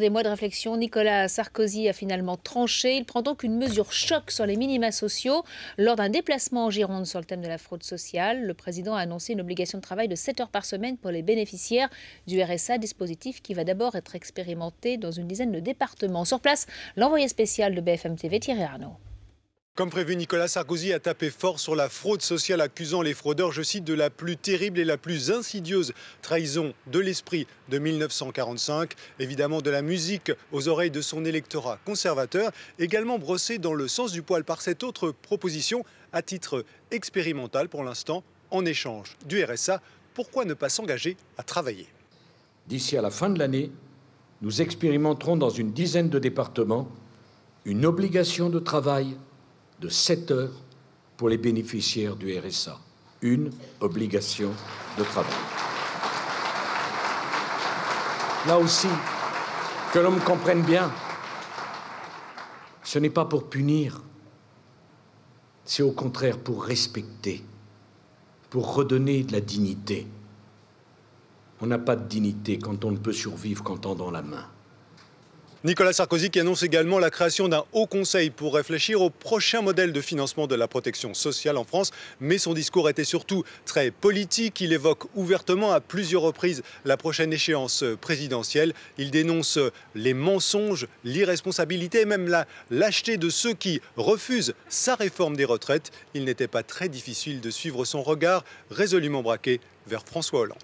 Des mois de réflexion, Nicolas Sarkozy a finalement tranché. Il prend donc une mesure choc sur les minima sociaux. Lors d'un déplacement en Gironde sur le thème de la fraude sociale, le président a annoncé une obligation de travail de 7 heures par semaine pour les bénéficiaires du RSA, dispositif qui va d'abord être expérimenté dans une dizaine de départements. Sur place, l'envoyé spécial de BFM TV, Thierry Arnaud. Comme prévu, Nicolas Sarkozy a tapé fort sur la fraude sociale, accusant les fraudeurs, je cite, de la plus terrible et la plus insidieuse trahison de l'esprit de 1945. Évidemment de la musique aux oreilles de son électorat conservateur, également brossé dans le sens du poil par cette autre proposition à titre expérimental pour l'instant, en échange du RSA. Pourquoi ne pas s'engager à travailler? D'ici à la fin de l'année, nous expérimenterons dans une dizaine de départements une obligation de travail de 7 heures pour les bénéficiaires du RSA. Une obligation de travail. Là aussi, que l'on me comprenne bien, ce n'est pas pour punir, c'est au contraire pour respecter, pour redonner de la dignité. On n'a pas de dignité quand on ne peut survivre qu'en tendant la main. Nicolas Sarkozy qui annonce également la création d'un haut conseil pour réfléchir au prochain modèle de financement de la protection sociale en France. Mais son discours était surtout très politique. Il évoque ouvertement à plusieurs reprises la prochaine échéance présidentielle. Il dénonce les mensonges, l'irresponsabilité et même la lâcheté de ceux qui refusent sa réforme des retraites. Il n'était pas très difficile de suivre son regard résolument braqué vers François Hollande.